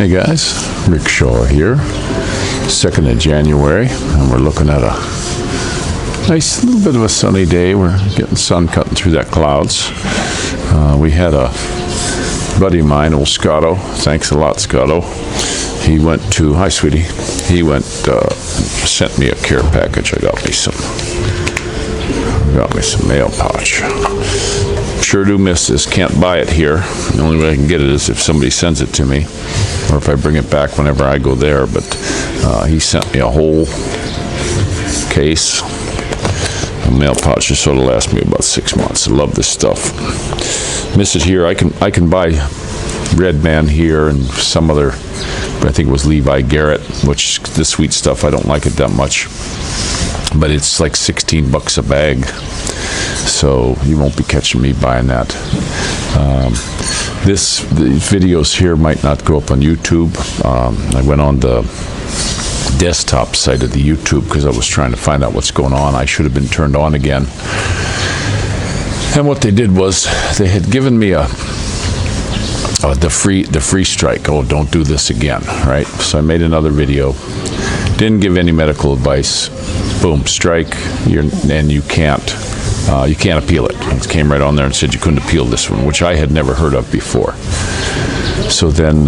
Hey guys, Rick Shaw here, 2nd of January, and we're looking at a nice little bit of a sunny day. We're getting sun cutting through that clouds. We had a buddy of mine, old Scotto, thanks a lot Scotto, he went to, hi sweetie, he went, sent me a care package. I got me some mail pouch. Sure do miss this, can't buy it here. The only way I can get it is if somebody sends it to me, or if I bring it back whenever I go there, but he sent me a whole case. A mail pouch just sort of lasts me about 6 months. I love this stuff. Miss it here. I can buy Red Man here and some other, I think it was Levi Garrett, which the sweet stuff, I don't like it that much. But it's like $16 a bag. So you won't be catching me buying that. These videos here might not go up on YouTube. I went on the desktop site of the YouTube because I was trying to find out what's going on. I should have been turned on again. And what they did was they had given me the free strike. Oh, don't do this again, right? So I made another video. Didn't give any medical advice. Boom, strike. And you can't appeal it. It came right on there and said you couldn't appeal this one, which I had never heard of before. So then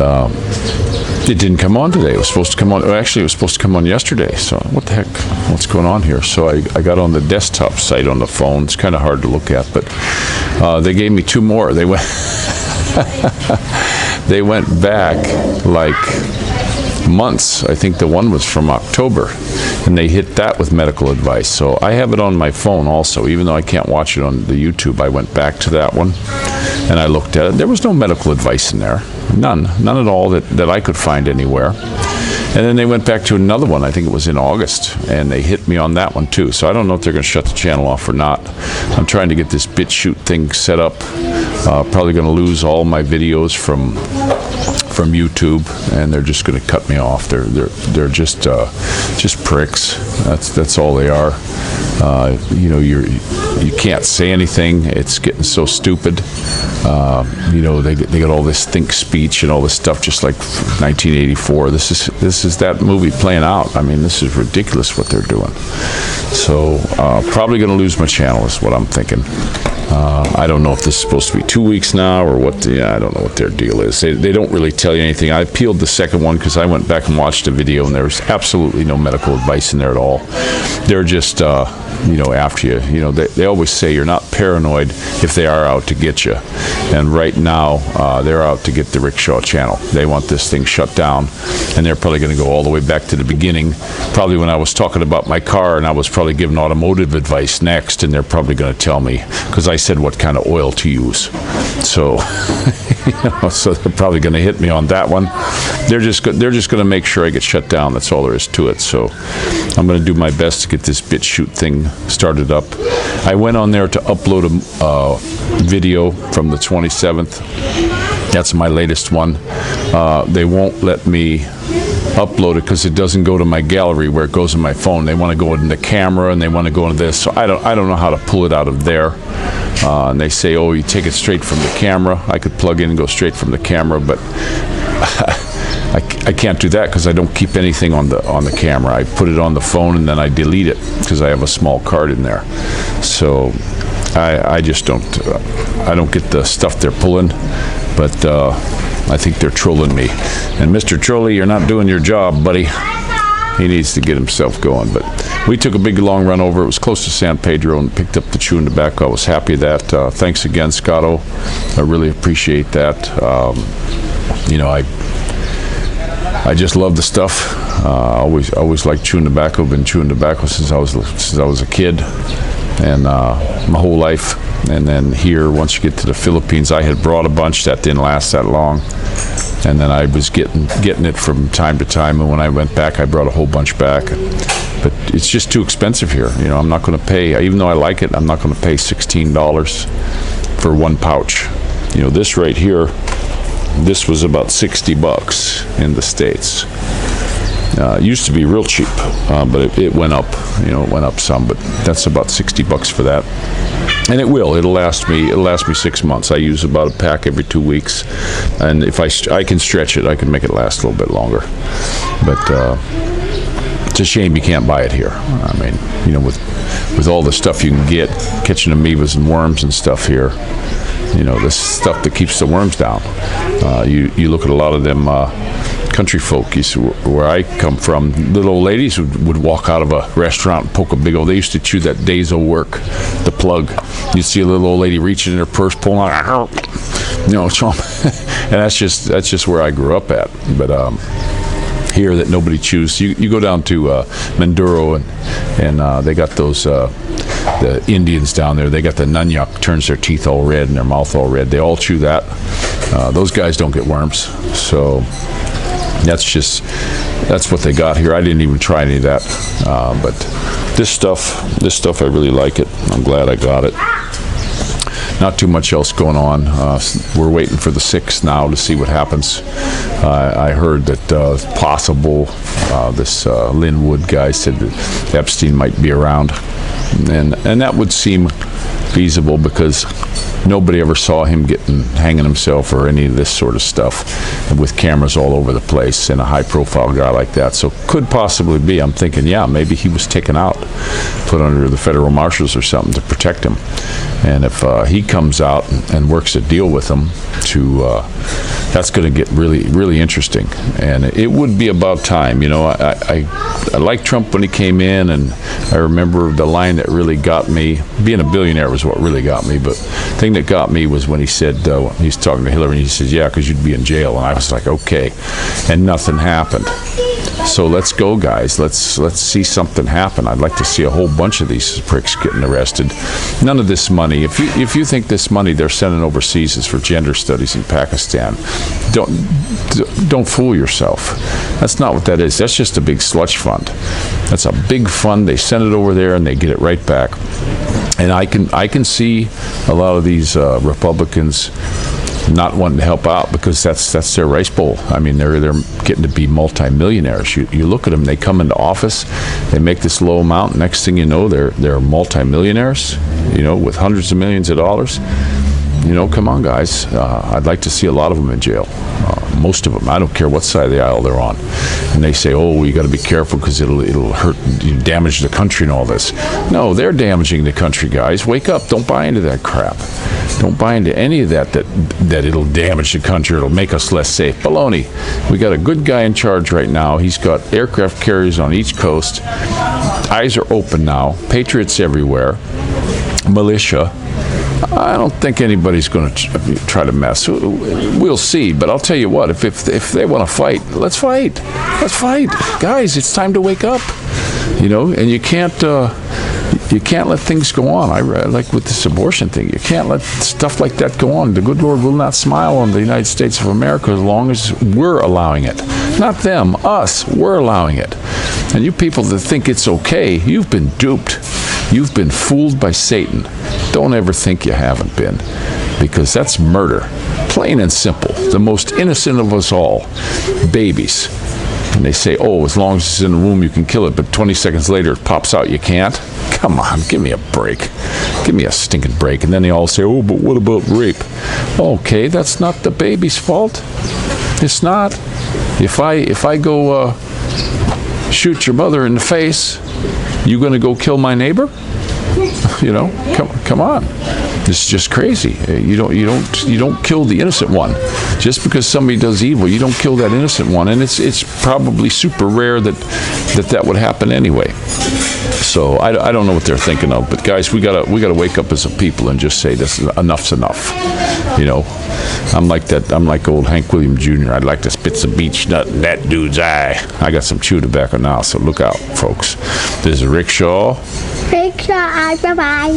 it didn't come on today. It was supposed to come on. Actually, it was supposed to come on yesterday. So what the heck? What's going on here? So I got on the desktop site on the phone. It's kind of hard to look at, but they gave me two more. They went they went back like months. I think the one was from October, and they hit that with medical advice. So I have it on my phone also, even though I can't watch it on the YouTube. I went back to that one and I looked at it. There was no medical advice in there, none at all that I could find anywhere. And then they went back to another one, I think it was in August, and they hit me on that one too. So I don't know if they're going to shut the channel off or not. I'm trying to get this BitChute thing set up. Probably going to lose all my videos from YouTube, and they're just going to cut me off. They're just pricks. That's all they are. You know, you can't say anything. It's getting so stupid. You know, they got all this think speech and all this stuff, just like 1984. This is that movie playing out. I mean, this is ridiculous what they're doing. So probably going to lose my channel is what I'm thinking. I don't know if this is supposed to be 2 weeks now or what. I don't know what their deal is. They don't really tell you anything. I appealed the second one because I went back and watched a video, and there was absolutely no medical advice in there at all. They're just, you know, after you. You know, they always say you're not paranoid if they are out to get you. And right now, they're out to get the Rick Shaw channel. They want this thing shut down, and they're probably going to go all the way back to the beginning, probably when I was talking about my car, and I was probably giving automotive advice next, and they're probably going to tell me, because I said what kind of oil to use. So, you know, so they're probably going to hit me on that one. They're just going to make sure I get shut down. That's all there is to it. So I'm going to do my best to get this BitChute thing started up. I went on there to upload a video from the 27th. That's my latest one. They won't let me upload it because it doesn't go to my gallery where it goes in my phone. They want to go in the camera, and they want to go into this. So I don't know how to pull it out of there. And they say, oh, you take it straight from the camera. I could plug in and go straight from the camera, but I can't do that because I don't keep anything on the camera. I put it on the phone and then I delete it because I have a small card in there. So I just don't get the stuff they're pulling, but I think they're trolling me. And Mr. Trolley, you're not doing your job, buddy. He needs to get himself going. But we took a big long run over. It was close to San Pedro and picked up the chewing tobacco. I was happy of that. Thanks again, Scotto. I really appreciate that. You know, I just love the stuff. Always liked chewing tobacco. Been chewing tobacco since I was a kid, and my whole life. And then here, once you get to the Philippines, I had brought a bunch that didn't last that long, and then I was getting it from time to time. And when I went back, I brought a whole bunch back. But it's just too expensive here. You know, I'm not going to pay, even though I like it, I'm not going to pay $16 for one pouch. You know, this right here, this was about $60 in the States. It used to be real cheap, but it went up. You know, it went up some, but that's about $60 for that. And it'll last me 6 months. I use about a pack every 2 weeks, and if I can stretch it, I can make it last a little bit longer. But it's a shame you can't buy it here. I mean, you know, with all the stuff you can get, catching amoebas and worms and stuff here, you know, this stuff that keeps the worms down. You look at a lot of them country folk, you see, where I come from, little old ladies would walk out of a restaurant and poke a big old, they used to chew that day's of work, the plug. You'd see a little old lady reaching in her purse, pulling out, you know, and that's just where I grew up at. But here that nobody chews. You go down to Mindoro and they got those the Indians down there. They got the nunyuk, turns their teeth all red and their mouth all red. They all chew that. Those guys don't get worms. So that's what they got here. I didn't even try any of that. But this stuff, I really like it. I'm glad I got it. Not too much else going on. We're waiting for the 6th now to see what happens. I heard that it's possible this Linwood guy said that Epstein might be around, and that would seem feasible because nobody ever saw him hanging himself or any of this sort of stuff with cameras all over the place and a high-profile guy like that. So could possibly be. I'm thinking, yeah, maybe he was taken out, put under the federal marshals or something to protect him. And if he comes out and works a deal with them, that's going to get really, really interesting. And it would be about time. You know, I liked Trump when he came in, and I remember the line that really got me. Being a billionaire was what really got me, but the thing that got me was when he said, he's talking to Hillary, and he says, yeah, because you'd be in jail. And I was like, okay. And nothing happened. So let's go, guys. Let's see something happen. I'd like to see a whole bunch of these pricks getting arrested. None of this money, if you think this money they're sending overseas is for gender studies in Pakistan, don't fool yourself. That's not what that is. That's just a big slush fund. That's a big fund. They send it over there and they get it right back. And I can see a lot of these Republicans not wanting to help out because that's their rice bowl. I mean, they're getting to be multimillionaires. You look at them; they come into office, they make this low amount. Next thing you know, they're multimillionaires. You know, with hundreds of millions of dollars. You know, come on, guys. I'd like to see a lot of them in jail. Most of them. I don't care what side of the aisle they're on. And they say, oh, you got to be careful because it'll hurt, damage the country and all this. No, they're damaging the country, guys. Wake up. Don't buy into that crap. Don't buy into any of that it'll damage the country. It'll make us less safe. Baloney. We got a good guy in charge right now. He's got aircraft carriers on each coast. Eyes are open now. Patriots everywhere. Militia. I don't think anybody's going to try to mess. We'll see, but I'll tell you what, if they want to fight, let's fight. Let's fight. Guys, it's time to wake up. You know, and you can't let things go on. Like with this abortion thing, you can't let stuff like that go on. The good Lord will not smile on the United States of America as long as we're allowing it. Not them, us. We're allowing it. And you people that think it's okay, you've been duped. You've been fooled by Satan. Don't ever think you haven't been, because that's murder. Plain and simple. The most innocent of us all. Babies. And they say, oh, as long as it's in the womb, you can kill it, but 20 seconds later, it pops out, you can't? Come on, give me a break. Give me a stinking break. And then they all say, oh, but what about rape? Okay, that's not the baby's fault. It's not. If I go shoot your mother in the face, you gonna go kill my neighbor? You know, come on. It's just crazy. You don't kill the innocent one. Just because somebody does evil, you don't kill that innocent one. And it's probably super rare that would happen anyway. So I don't know what they're thinking of. But guys, we gotta wake up as a people and just say this is enough's enough. You know, I'm like old Hank Williams Jr. I'd like to spit some beach nut in that dude's eye. I got some chew tobacco now, so look out, folks. This is Rick Shaw. Rick Shaw, bye-bye.